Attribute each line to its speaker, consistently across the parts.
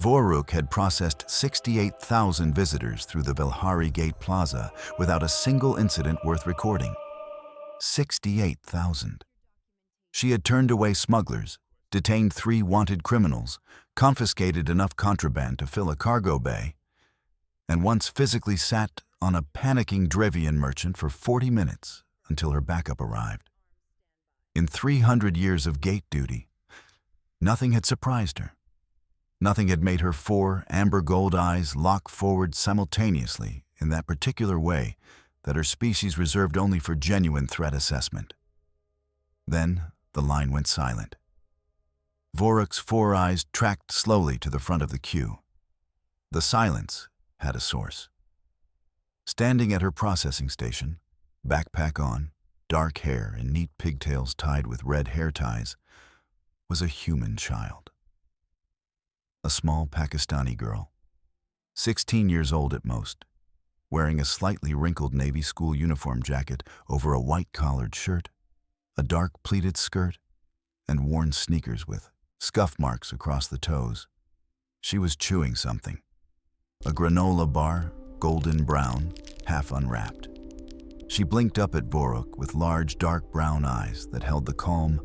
Speaker 1: Voruk had processed 68,000 visitors through the Velhari Gate Plaza without a single incident worth recording. 68,000. She had turned away smugglers, detained 3 wanted criminals, confiscated enough contraband to fill a cargo bay, and once physically sat on a panicking Drevian merchant for 40 minutes until her backup arrived. In 300 years of gate duty, nothing had surprised her. Nothing had made her 4 amber gold eyes lock forward simultaneously in that particular way that her species reserved only for genuine threat assessment. Then the line went silent. Voruk's 4 eyes tracked slowly to the front of the queue. The silence had a source. Standing at her processing station, backpack on, dark hair and neat pigtails tied with red hair ties, was a human child. A small Pakistani girl, 16 years old at most, wearing a slightly wrinkled navy school uniform jacket over a white-collared shirt, a dark pleated skirt, and worn sneakers with scuff marks across the toes. She was chewing something. A granola bar, golden brown, half unwrapped. She blinked up at Voruk with large, dark brown eyes that held the calm,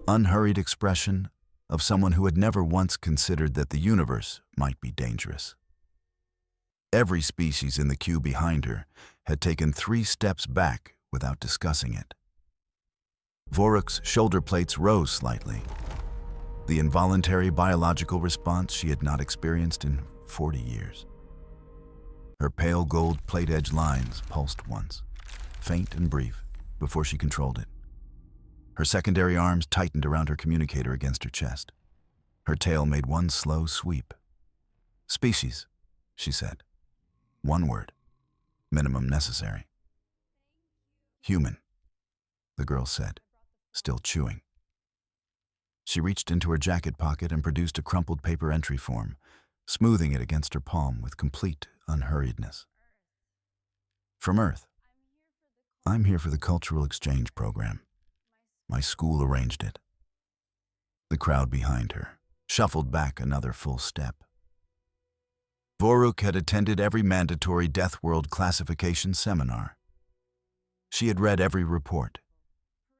Speaker 1: unhurried expression of someone who had never once considered that the universe might be dangerous. Every species in the queue behind her had taken 3 steps back without discussing it. Voruk's shoulder plates rose slightly, the involuntary biological response she had not experienced in 40 years. Her pale gold plate-edge lines pulsed once, faint and brief, before she controlled it. Her secondary arms tightened around her communicator against her chest. Her tail made one slow sweep. "Species," she said. 1 word. Minimum necessary. "Human," the girl said, still chewing. She reached into her jacket pocket and produced a crumpled paper entry form, smoothing it against her palm with complete unhurriedness. "From Earth. I'm here for the cultural exchange program. My school arranged it." The crowd behind her shuffled back another full step. Voruk had attended every mandatory Deathworld classification seminar. She had read every report.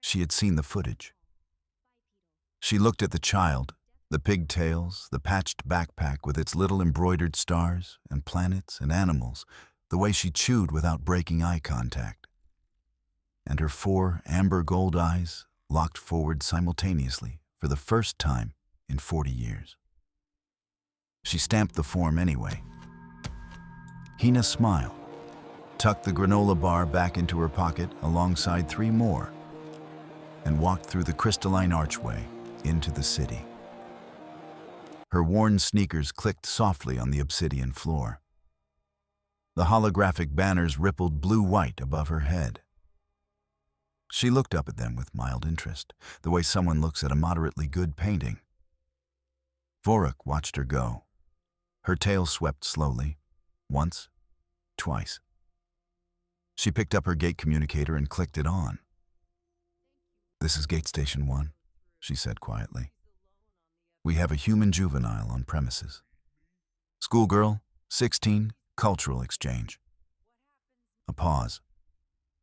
Speaker 1: She had seen the footage. She looked at the child, the pigtails, the patched backpack with its little embroidered stars and planets and animals, the way she chewed without breaking eye contact. And her 4 amber gold eyes locked forward simultaneously for the first time in 40 years. She stamped the form anyway. Hina smiled, tucked the granola bar back into her pocket alongside 3 more, and walked through the crystalline archway into the city. Her worn sneakers clicked softly on the obsidian floor. The holographic banners rippled blue-white above her head. She looked up at them with mild interest, the way someone looks at a moderately good painting. Voruk watched her go. Her tail swept slowly, once, twice. She picked up her gate communicator and clicked it on. "This is Gate Station 1, she said quietly. "We have a human juvenile on premises. Schoolgirl, 16, cultural exchange." A pause.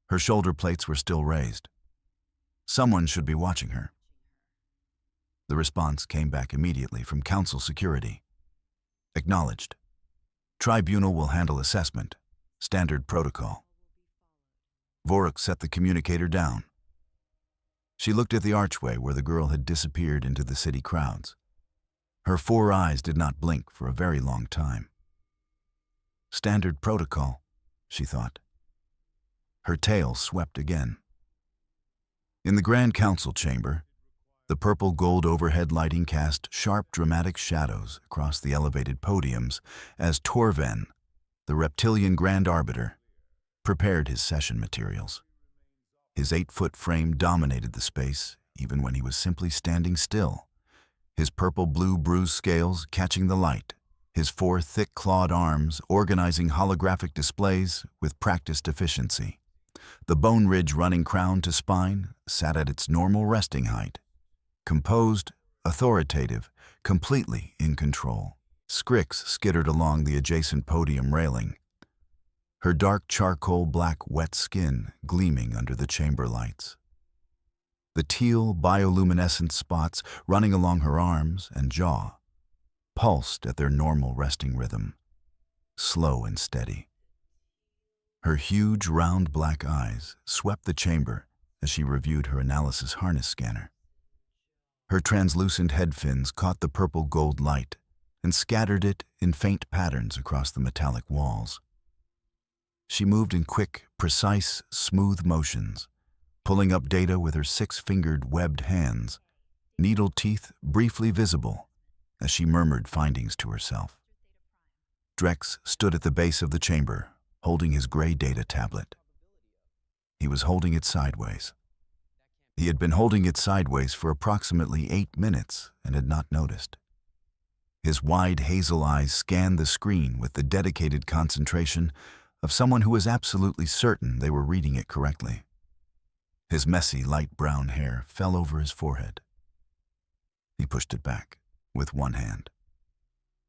Speaker 1: Her shoulder plates were still raised. Someone should be watching her. The response came back immediately from Council Security. "Acknowledged. Tribunal will handle assessment. Standard protocol." Voruk set the communicator down. She looked at the archway where the girl had disappeared into the city crowds. Her 4 eyes did not blink for a very long time. Standard protocol, she thought. Her tail swept again. In the Grand Council chamber, the purple gold overhead lighting cast sharp dramatic shadows across the elevated podiums as Torven, the reptilian Grand Arbiter, prepared his session materials. His 8-foot frame dominated the space even when he was simply standing still, his purple-blue bruised scales catching the light, his 4 thick-clawed arms organizing holographic displays with practiced efficiency. The bone ridge running crown to spine sat at its normal resting height, composed, authoritative, completely in control. Scrix skittered along the adjacent podium railing, her dark charcoal black wet skin gleaming under the chamber lights. The teal bioluminescent spots running along her arms and jaw pulsed at their normal resting rhythm, slow and steady. Her huge round black eyes swept the chamber as she reviewed her analysis harness scanner. Her translucent head fins caught the purple gold light and scattered it in faint patterns across the metallic walls. She moved in quick, precise, smooth motions, pulling up data with her six-fingered, webbed hands, needle teeth briefly visible as she murmured findings to herself. Drex stood at the base of the chamber, holding his gray data tablet. He was holding it sideways. He had been holding it sideways for approximately 8 minutes and had not noticed. His wide hazel eyes scanned the screen with the dedicated concentration of someone who was absolutely certain they were reading it correctly. His messy, light brown hair fell over his forehead. He pushed it back with one hand.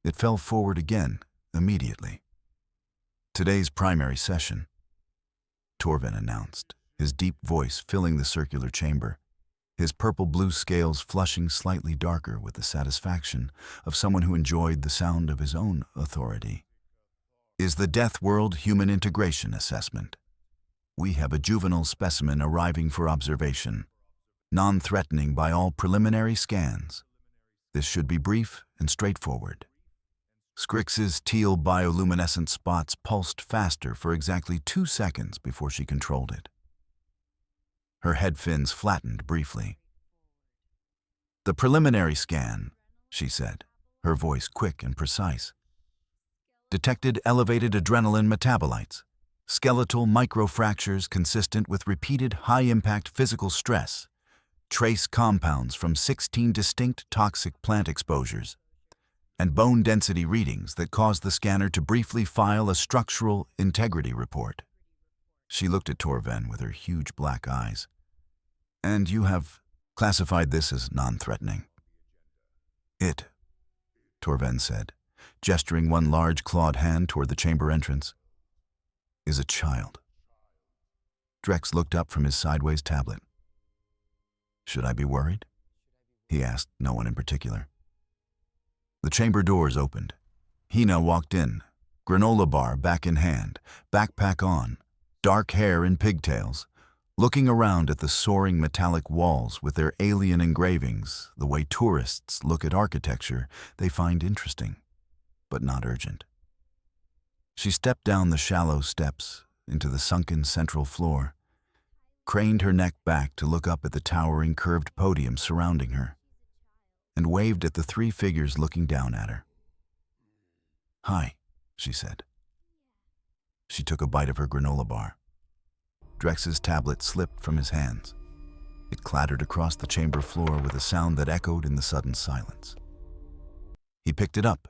Speaker 1: It fell forward again immediately. "Today's primary session," Torven announced, his deep voice filling the circular chamber, his purple-blue scales flushing slightly darker with the satisfaction of someone who enjoyed the sound of his own authority, "is the Deathworld Human Integration Assessment. We have a juvenile specimen arriving for observation, non-threatening by all preliminary scans. This should be brief and straightforward." Scrix's teal bioluminescent spots pulsed faster for exactly 2 seconds before she controlled it. Her head fins flattened briefly. "The preliminary scan," she said, her voice quick and precise, "detected elevated adrenaline metabolites, skeletal microfractures consistent with repeated high-impact physical stress, trace compounds from 16 distinct toxic plant exposures, and bone density readings that caused the scanner to briefly file a structural integrity report." She looked at Torven with her huge black eyes. "And you have classified this as non-threatening?" "It," Torven said, gesturing one large clawed hand toward the chamber entrance, "is a child." Drex looked up from his sideways tablet. "Should I be worried?" he asked no one in particular. The chamber doors opened. Hina walked in, granola bar back in hand, backpack on, dark hair in pigtails, looking around at the soaring metallic walls with their alien engravings, the way tourists look at architecture they find interesting, but not urgent. She stepped down the shallow steps into the sunken central floor, craned her neck back to look up at the towering curved podium surrounding her, and waved at the 3 figures looking down at her. "Hi," she said. She took a bite of her granola bar. Drex's tablet slipped from his hands. It clattered across the chamber floor with a sound that echoed in the sudden silence. He picked it up.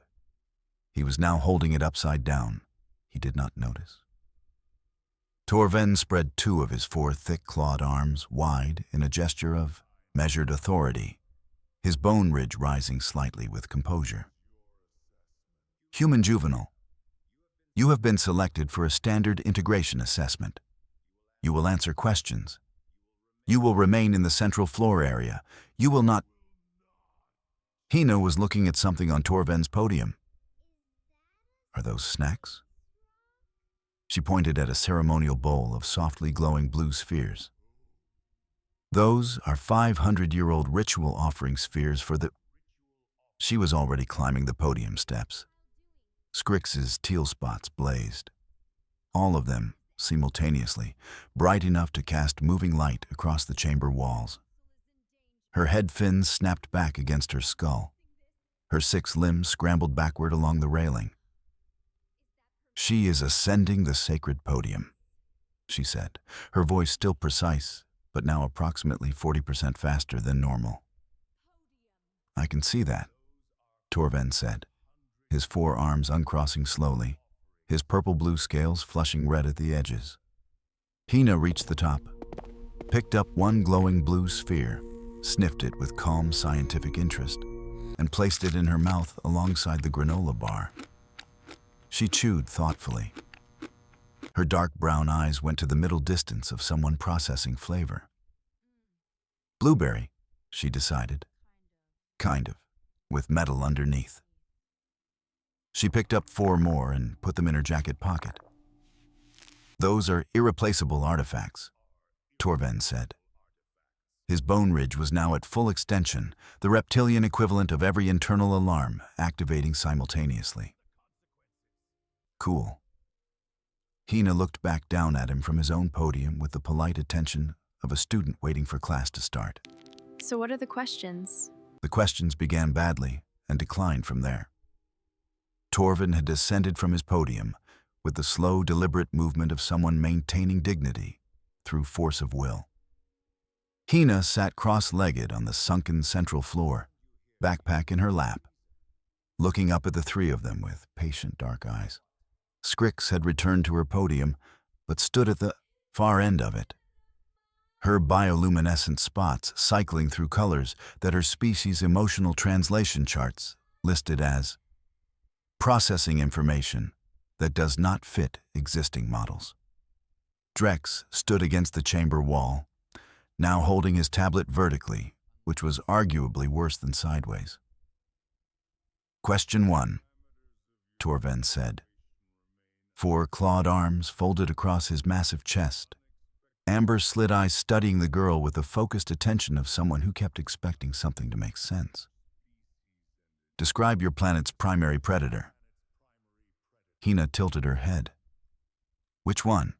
Speaker 1: He was now holding it upside down. He did not notice. Torven spread 2 of his 4 thick clawed arms wide in a gesture of measured authority, his bone ridge rising slightly with composure. "Human juvenile, you have been selected for a standard integration assessment. You will answer questions. You will remain in the central floor area. You will not..." Hina was looking at something on Torven's podium. "Are those snacks?" She pointed at a ceremonial bowl of softly glowing blue spheres. "Those are 500-year-old ritual offering spheres for the..." She was already climbing the podium steps. Scrix's teal spots blazed. All of them, simultaneously, bright enough to cast moving light across the chamber walls. Her head fins snapped back against her skull. Her 6 limbs scrambled backward along the railing. "She is ascending the sacred podium," she said, her voice still precise, but now approximately 40% faster than normal. "I can see that," Torven said, his 4 arms uncrossing slowly, his purple-blue scales flushing red at the edges. Hina reached the top, picked up one glowing blue sphere, sniffed it with calm scientific interest, and placed it in her mouth alongside the granola bar. She chewed thoughtfully. Her dark brown eyes went to the middle distance of someone processing flavor. Blueberry, she decided. Kind of, with metal underneath. She picked up 4 more and put them in her jacket pocket. Those are irreplaceable artifacts, Torven said. His bone ridge was now at full extension, the reptilian equivalent of every internal alarm activating simultaneously. Cool. Hina looked back down at him from his own podium with the polite attention of a student waiting for class to start.
Speaker 2: So what are the questions?
Speaker 1: The questions began badly and declined from there. Torven had descended from his podium with the slow, deliberate movement of someone maintaining dignity through force of will. Hina sat cross-legged on the sunken central floor, backpack in her lap, looking up at the 3 of them with patient dark eyes. Scrix had returned to her podium, but stood at the far end of it, her bioluminescent spots cycling through colors that her species' emotional translation charts listed as processing information that does not fit existing models. Drex stood against the chamber wall, now holding his tablet vertically, which was arguably worse than sideways. Question 1, Torven said. 4 clawed arms folded across his massive chest, amber slit eyes studying the girl with the focused attention of someone who kept expecting something to make sense. Describe your planet's primary predator. Hina tilted her head. Which one?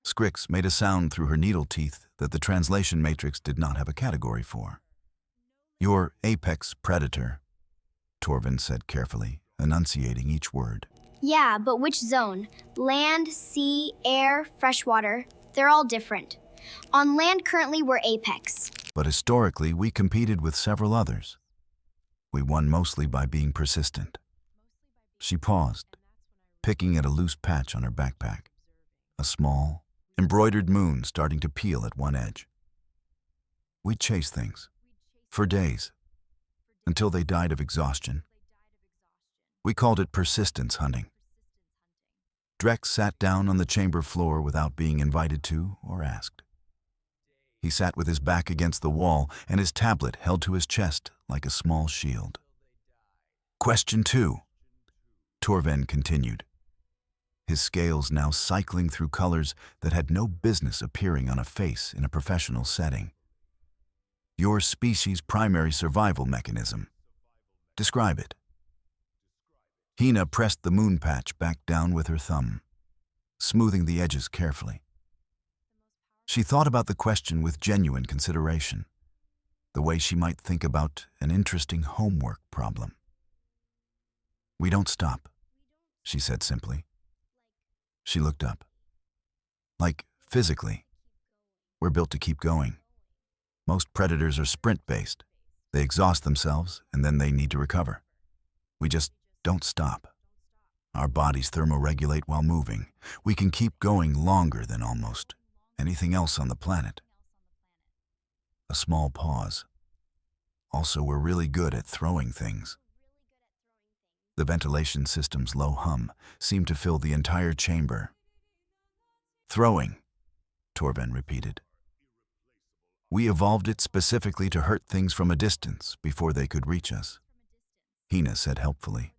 Speaker 1: Scrix made a sound through her needle teeth that the translation matrix did not have a category for. Your apex predator, Torven said carefully, enunciating each word.
Speaker 3: Yeah, but which zone? Land, sea, air, freshwater. They're all different. On land currently we're apex.
Speaker 1: But historically we competed with several others. We won mostly by being persistent. She paused, picking at a loose patch on her backpack. A small, embroidered moon starting to peel at one edge. We'd chase things. For days. Until they died of exhaustion. We called it persistence hunting. Drex sat down on the chamber floor without being invited to or asked. He sat with his back against the wall and his tablet held to his chest like a small shield. Question 2, Torven continued, his scales now cycling through colors that had no business appearing on a face in a professional setting. Your species' primary survival mechanism. Describe it. Hina pressed the moon patch back down with her thumb, smoothing the edges carefully. She thought about the question with genuine consideration, the way she might think about an interesting homework problem. We don't stop, she said simply. She looked up. Like, physically. We're built to keep going. Most predators are sprint-based. They exhaust themselves, and then they need to recover. We just don't stop. Our bodies thermoregulate while moving. We can keep going longer than almost anything else on the planet. A small pause. Also, we're really good at throwing things. The ventilation system's low hum seemed to fill the entire chamber. Throwing, Torven repeated. We evolved it specifically to hurt things from a distance before they could reach us, Hina said helpfully.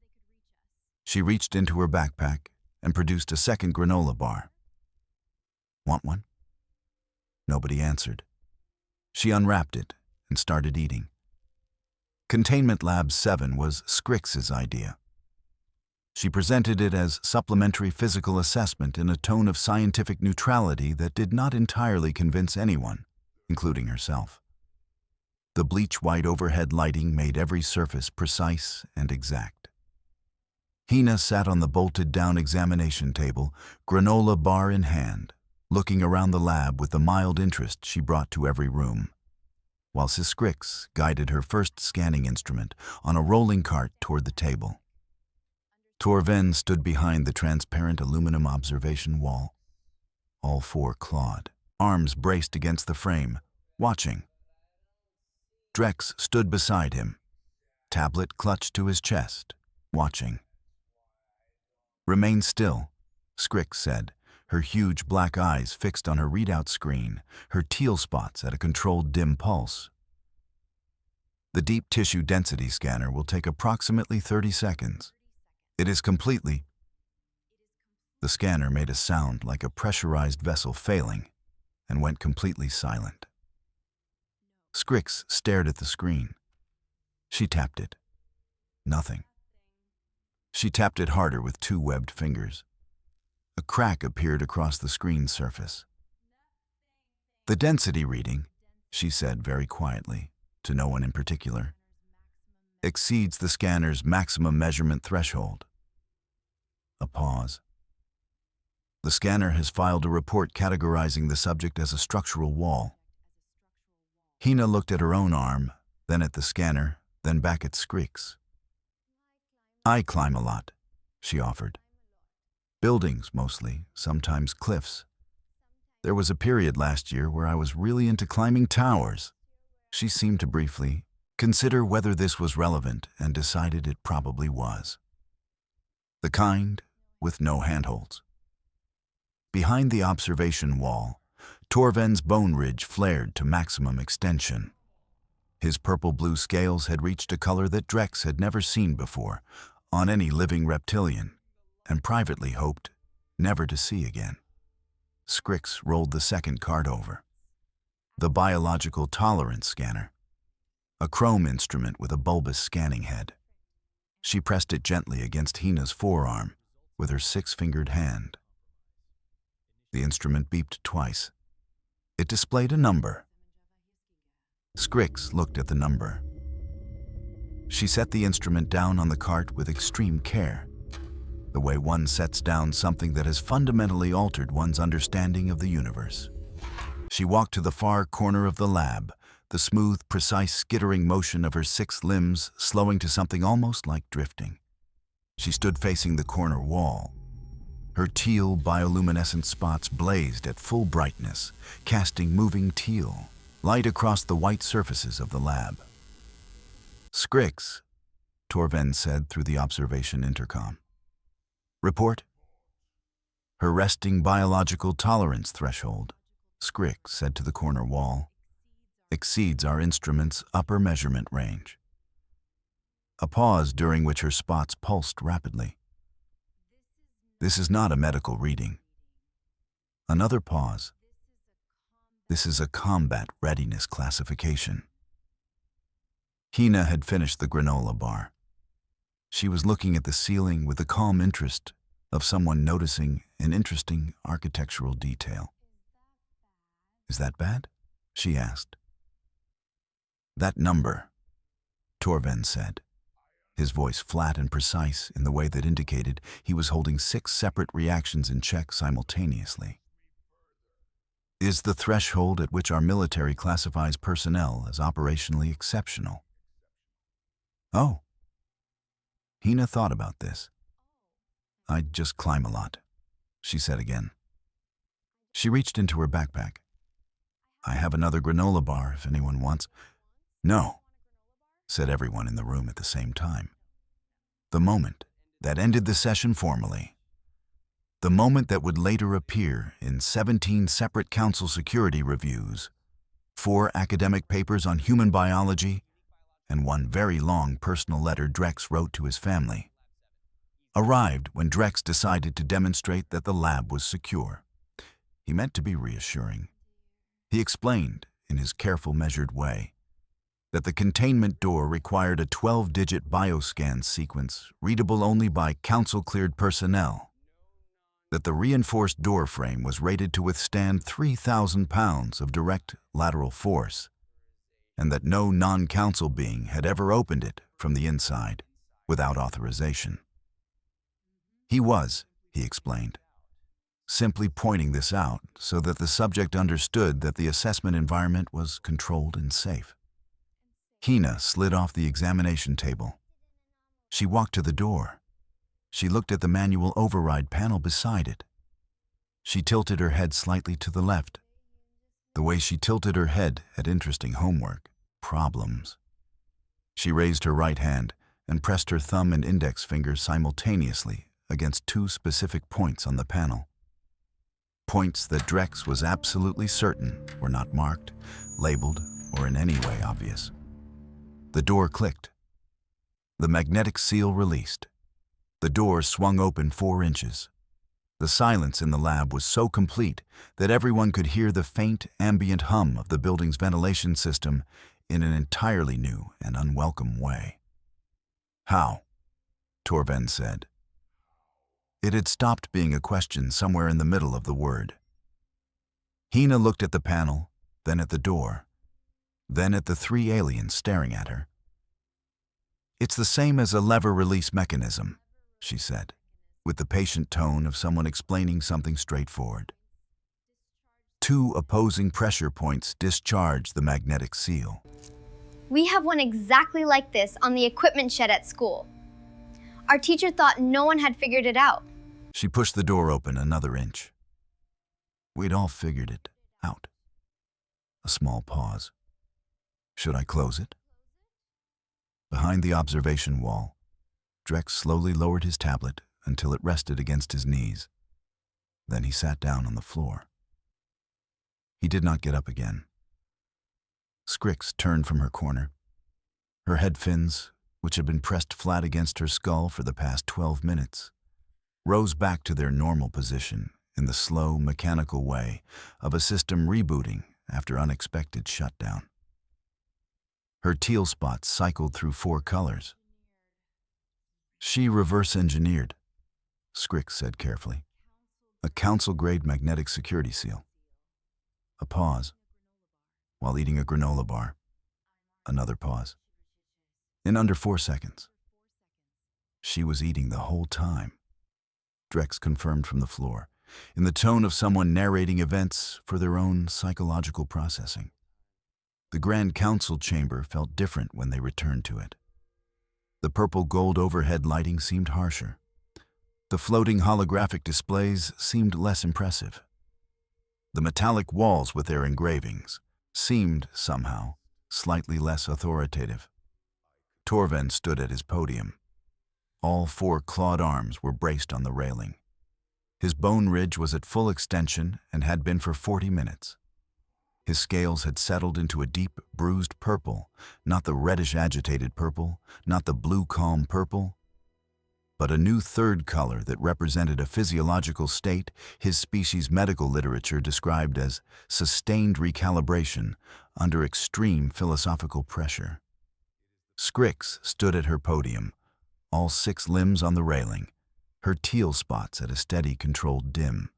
Speaker 1: She reached into her backpack and produced a second granola bar. Want one? Nobody answered. She unwrapped it and started eating. Containment Lab 7 was Scrix's idea. She presented it as supplementary physical assessment in a tone of scientific neutrality that did not entirely convince anyone, including herself. The bleach-white overhead lighting made every surface precise and exact. Hina sat on the bolted-down examination table, granola bar in hand, looking around the lab with the mild interest she brought to every room, while Scrix guided her first scanning instrument on a rolling cart toward the table. Torven stood behind the transparent aluminum observation wall, all 4 clawed, arms braced against the frame, watching. Drex stood beside him, tablet clutched to his chest, watching. "Remain still," Scrick said, her huge black eyes fixed on her readout screen, her teal spots at a controlled dim pulse. "The deep tissue density scanner will take approximately 30 seconds. It is completely—" The scanner made a sound like a pressurized vessel failing and went completely silent. Scrix stared at the screen. She tapped it. Nothing. She tapped it harder with two webbed fingers. A crack appeared across the screen's surface. "The density reading," she said very quietly, to no one in particular, "exceeds the scanner's maximum measurement threshold." A pause. "The scanner has filed a report categorizing the subject as a structural wall." Hina looked at her own arm, then at the scanner, then back at Scrix. "I climb a lot," she offered. "Buildings, mostly, sometimes cliffs. There was a period last year where I was really into climbing towers." She seemed to briefly consider whether this was relevant and decided it probably was. The kind with no handholds. Behind the observation wall, Torven's bone ridge flared to maximum extension. His purple-blue scales had reached a color that Drex had never seen before on any living reptilian, and privately hoped never to see again. Scrix rolled the second card over. The biological tolerance scanner. A chrome instrument with a bulbous scanning head. She pressed it gently against Hina's forearm with her six-fingered hand. The instrument beeped twice. It displayed a number. Scrix looked at the number. She set the instrument down on the cart with extreme care, the way one sets down something that has fundamentally altered one's understanding of the universe. She walked to the far corner of the lab, the smooth, precise skittering motion of her 6 limbs slowing to something almost like drifting. She stood facing the corner wall. Her teal bioluminescent spots blazed at full brightness, casting moving teal light across the white surfaces of the lab. "Scrix," Torven said through the observation intercom. "Report?" "Her resting biological tolerance threshold," Scrix said to the corner wall, "exceeds our instrument's upper measurement range." A pause during which her spots pulsed rapidly. "This is not a medical reading." Another pause. "This is a combat readiness classification." Hina had finished the granola bar. She was looking at the ceiling with the calm interest of someone noticing an interesting architectural detail. "Is that bad?" she asked. "That number," Torven said, his voice flat and precise in the way that indicated he was holding 6 separate reactions in check simultaneously, "is the threshold at which our military classifies personnel as operationally exceptional." "Oh." Hina thought about this. "I just climb a lot," she said again. She reached into her backpack. "I have another granola bar if anyone wants." "No," said everyone in the room at the same time. The moment that ended the session formally. The moment that would later appear in 17 separate council security reviews, 4 academic papers on human biology, and 1 very long personal letter Drex wrote to his family, arrived when Drex decided to demonstrate that the lab was secure. He meant to be reassuring. He explained, in his careful, measured way, that the containment door required a 12-digit bioscan sequence readable only by council-cleared personnel, that the reinforced door frame was rated to withstand 3,000 pounds of direct lateral force, and that no non-council being had ever opened it from the inside without authorization. He was, he explained, simply pointing this out so that the subject understood that the assessment environment was controlled and safe. Hina slid off the examination table. She walked to the door. She looked at the manual override panel beside it. She tilted her head slightly to the left. The way she tilted her head had interesting homework, problems. She raised her right hand and pressed her thumb and index fingers simultaneously against two specific points on the panel. Points that Drex was absolutely certain were not marked, labeled, or in any way obvious. The door clicked. The magnetic seal released. The door swung open 4 inches. The silence in the lab was so complete that everyone could hear the faint, ambient hum of the building's ventilation system in an entirely new and unwelcome way. "How?" Torven said. It had stopped being a question somewhere in the middle of the word. Hina looked at the panel, then at the door, then at the 3 aliens staring at her. "It's the same as a lever release mechanism," she said, with the patient tone of someone explaining something straightforward. 2 opposing pressure points discharged the magnetic seal.
Speaker 3: We have one exactly like this on the equipment shed at school. Our teacher thought no one had figured it out.
Speaker 1: She pushed the door open another inch. We'd all figured it out. A small pause. Should I close it? Behind the observation wall, Drex slowly lowered his tablet until it rested against his knees. Then he sat down on the floor. He did not get up again. Scrix turned from her corner. Her head fins, which had been pressed flat against her skull for the past 12 minutes, rose back to their normal position in the slow, mechanical way of a system rebooting after unexpected shutdown. Her teal spots cycled through 4 colors. She reverse-engineered, Scrix said carefully. A council-grade magnetic security seal. A pause. While eating a granola bar. Another pause. In under 4 seconds. She was eating the whole time. Drex confirmed from the floor, in the tone of someone narrating events for their own psychological processing. The Grand Council chamber felt different when they returned to it. The purple gold overhead lighting seemed harsher. The floating holographic displays seemed less impressive. The metallic walls with their engravings seemed, somehow, slightly less authoritative. Torven stood at his podium. All 4 clawed arms were braced on the railing. His bone ridge was at full extension and had been for 40 minutes. His scales had settled into a deep, bruised purple, not the reddish agitated purple, not the blue calm purple, but a new 3rd color that represented a physiological state his species' medical literature described as sustained recalibration under extreme philosophical pressure. Scrix stood at her podium, all 6 limbs on the railing, her teal spots at a steady, controlled dim.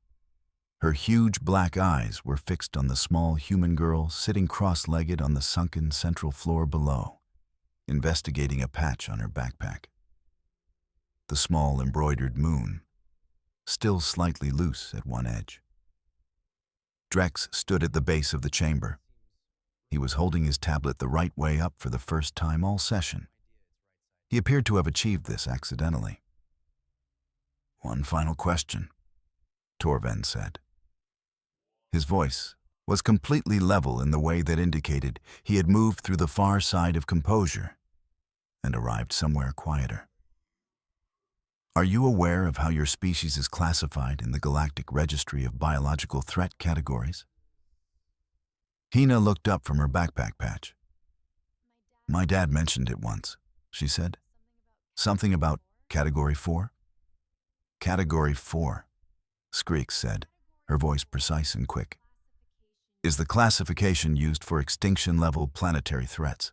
Speaker 1: Her huge black eyes were fixed on the small human girl sitting cross-legged on the sunken central floor below, investigating a patch on her backpack. The small embroidered moon, still slightly loose at one edge. Drex stood at the base of the chamber. He was holding his tablet the right way up for the first time all session. He appeared to have achieved this accidentally. "One final question," Torven said. His voice was completely level in the way that indicated he had moved through the far side of composure and arrived somewhere quieter. "Are you aware of how your species is classified in the Galactic Registry of Biological Threat Categories?" Hina looked up from her backpack patch. "My dad mentioned it once," she said. "Something about Category 4? "Category 4, Scrix said, her voice precise and quick, "is the classification used for extinction-level planetary threats."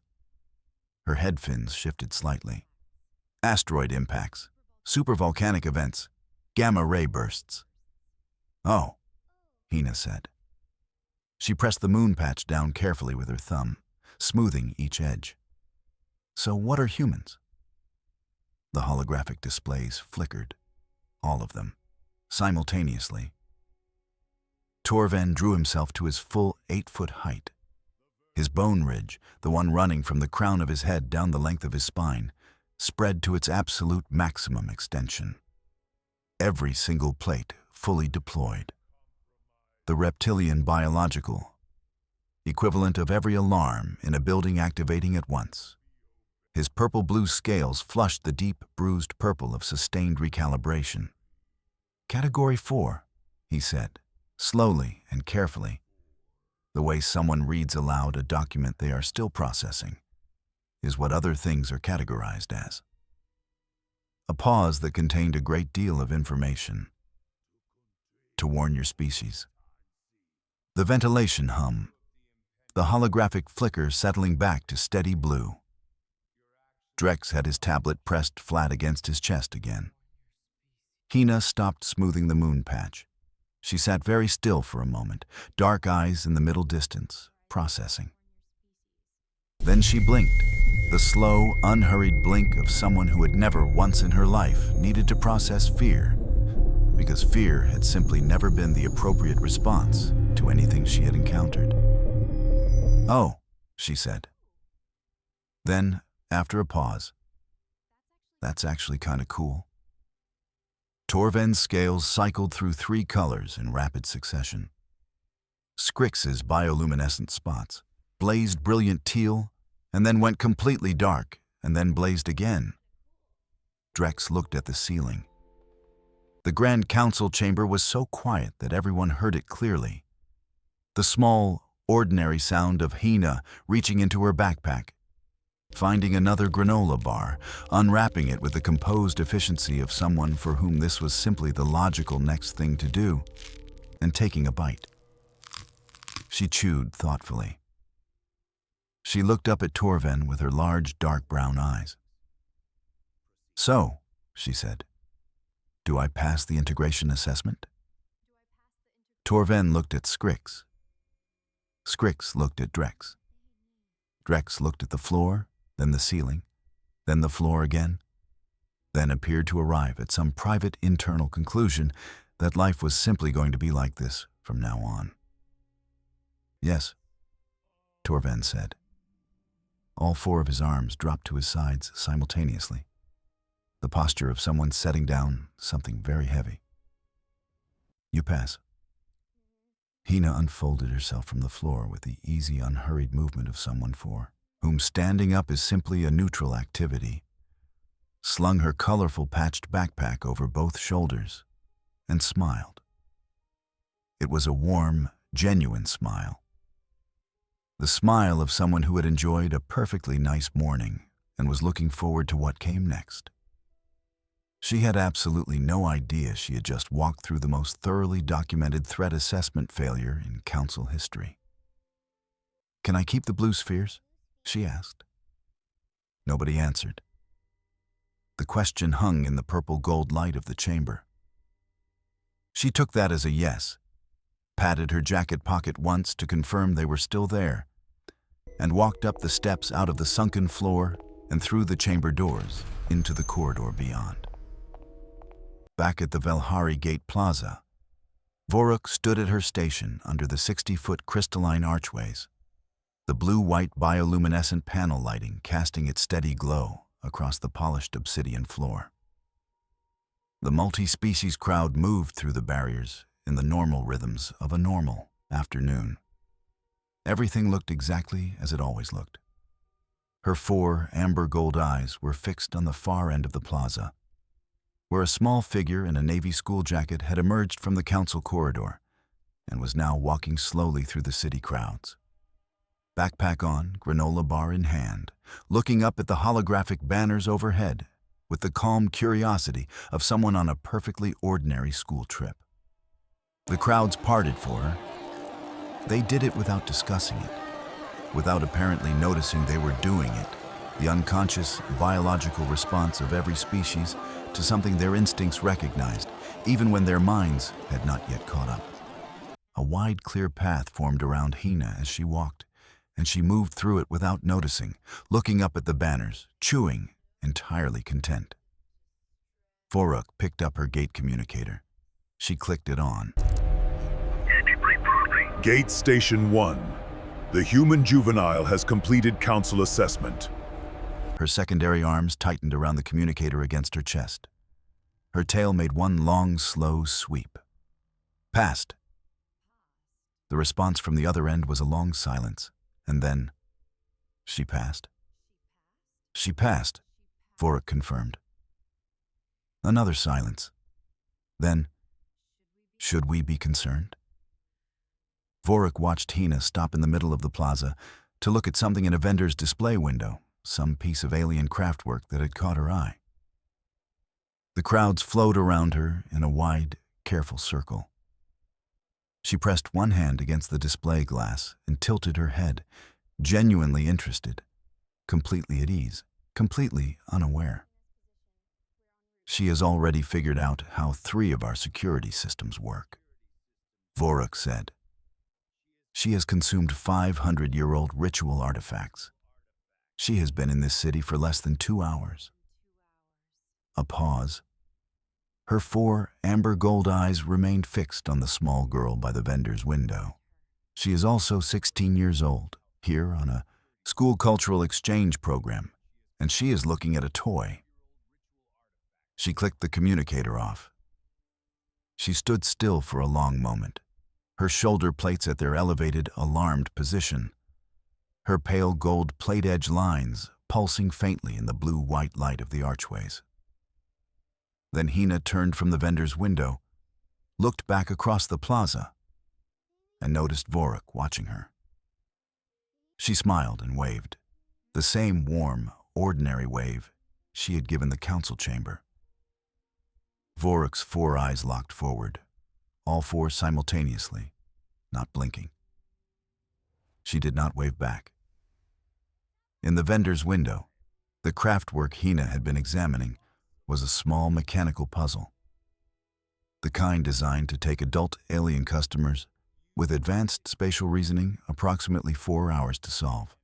Speaker 1: Her head fins shifted slightly. "Asteroid impacts, supervolcanic events, gamma-ray bursts." "Oh," Hina said. She pressed the moon patch down carefully with her thumb, smoothing each edge. "So what are humans?" The holographic displays flickered, all of them, simultaneously. Torven drew himself to his full 8-foot height. His bone ridge, the one running from the crown of his head down the length of his spine, spread to its absolute maximum extension. Every single plate fully deployed. The reptilian biological, equivalent of every alarm in a building activating at once. His purple-blue scales flushed the deep, bruised purple of sustained recalibration. "Category 4, he said, slowly and carefully, the way someone reads aloud a document they are still processing, is what other things are categorized as." A pause that contained a great deal of information. To warn your species. The ventilation hum, the holographic flicker settling back to steady blue. Drex had his tablet pressed flat against his chest again. Hina stopped smoothing the moon patch. She sat very still for a moment, dark eyes in the middle distance, processing. Then she blinked, the slow, unhurried blink of someone who had never once in her life needed to process fear, because fear had simply never been the appropriate response to anything she had encountered. "Oh," she said. Then, after a pause, "That's actually kind of cool." Torven's scales cycled through 3 colors in rapid succession. Scrix's bioluminescent spots blazed brilliant teal, and then went completely dark, and then blazed again. Drex looked at the ceiling. The Grand Council chamber was so quiet that everyone heard it clearly. The small, ordinary sound of Hina reaching into her backpack, finding another granola bar, unwrapping it with the composed efficiency of someone for whom this was simply the logical next thing to do, and taking a bite. She chewed thoughtfully. She looked up at Torven with her large, dark brown eyes. "So," she said, "do I pass the integration assessment?" Torven looked at Scrix. Scrix looked at Drex. Drex looked at the floor, then the ceiling, then the floor again, then appeared to arrive at some private internal conclusion that life was simply going to be like this from now on. "Yes," Torven said. All 4 of his arms dropped to his sides simultaneously, the posture of someone setting down something very heavy. "You pass." Hina unfolded herself from the floor with the easy, unhurried movement of someone for whom standing up is simply a neutral activity, slung her colorful patched backpack over both shoulders, and smiled. It was a warm, genuine smile. The smile of someone who had enjoyed a perfectly nice morning and was looking forward to what came next. She had absolutely no idea she had just walked through the most thoroughly documented threat assessment failure in Council history. "Can I keep the blue spheres?" she asked. Nobody answered. The question hung in the purple-gold light of the chamber. She took that as a yes, patted her jacket pocket once to confirm they were still there, and walked up the steps out of the sunken floor and through the chamber doors into the corridor beyond. Back at the Velhari Gate Plaza, Voruk stood at her station under the 60-foot crystalline archways, the blue-white bioluminescent panel lighting casting its steady glow across the polished obsidian floor. The multi-species crowd moved through the barriers in the normal rhythms of a normal afternoon. Everything looked exactly as it always looked. Her 4 amber-gold eyes were fixed on the far end of the plaza, where a small figure in a navy school jacket had emerged from the council corridor and was now walking slowly through the city crowds. Backpack on, granola bar in hand, looking up at the holographic banners overhead with the calm curiosity of someone on a perfectly ordinary school trip. The crowds parted for her. They did it without discussing it, without apparently noticing they were doing it, the unconscious biological response of every species to something their instincts recognized, even when their minds had not yet caught up. A wide, clear path formed around Hina as she walked, and she moved through it without noticing, looking up at the banners, chewing, entirely content. Voruk picked up her gate communicator. She clicked it on.
Speaker 4: Gate Station 1. The human juvenile has completed council assessment.
Speaker 1: Her secondary arms tightened around the communicator against her chest. Her tail made one long, slow sweep. Passed. The response from the other end was a long silence, and then, she passed. She passed, Vorik confirmed. Another silence. Then, should we be concerned? Vorik watched Hina stop in the middle of the plaza to look at something in a vendor's display window, some piece of alien craftwork that had caught her eye. The crowds flowed around her in a wide, careful circle. She pressed one hand against the display glass and tilted her head, genuinely interested, completely at ease, completely unaware. She has already figured out how 3 of our security systems work, Vorik said. She has consumed 500-year-old ritual artifacts. She has been in this city for less than 2 hours. A pause. Her 4 amber gold eyes remained fixed on the small girl by the vendor's window. She is also 16 years old, here on a school cultural exchange program, and she is looking at a toy. She clicked the communicator off. She stood still for a long moment, her shoulder plates at their elevated, alarmed position, her pale gold plate-edge lines pulsing faintly in the blue-white light of the archways. Then Hina turned from the vendor's window, looked back across the plaza, and noticed Vorik watching her. She smiled and waved, the same warm, ordinary wave she had given the council chamber. Vorik's 4 eyes locked forward, all 4 simultaneously, not blinking. She did not wave back. In the vendor's window, the craftwork Hina had been examining was a small mechanical puzzle, the kind designed to take adult alien customers with advanced spatial reasoning approximately 4 hours to solve.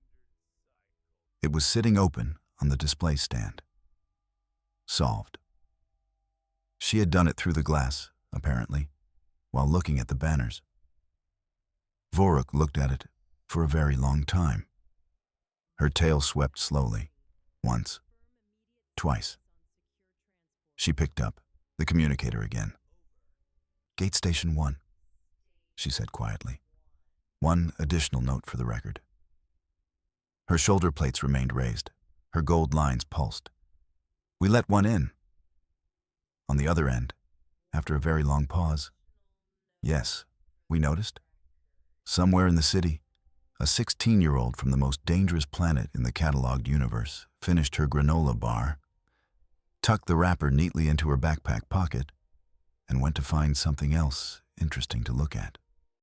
Speaker 1: It was sitting open on the display stand. Solved. She had done it through the glass, apparently, while looking at the banners. Vorik looked at it for a very long time. Her tail swept slowly, once, twice. She picked up the communicator again. "Gate Station 1, she said quietly. "1 additional note for the record." Her shoulder plates remained raised. Her gold lines pulsed. "We let 1 in." On the other end, after a very long pause, "Yes, we noticed. Somewhere in the city, a 16-year-old from the most dangerous planet in the cataloged universe finished her granola bar, tucked the wrapper neatly into her backpack pocket, and went to find something else interesting to look at."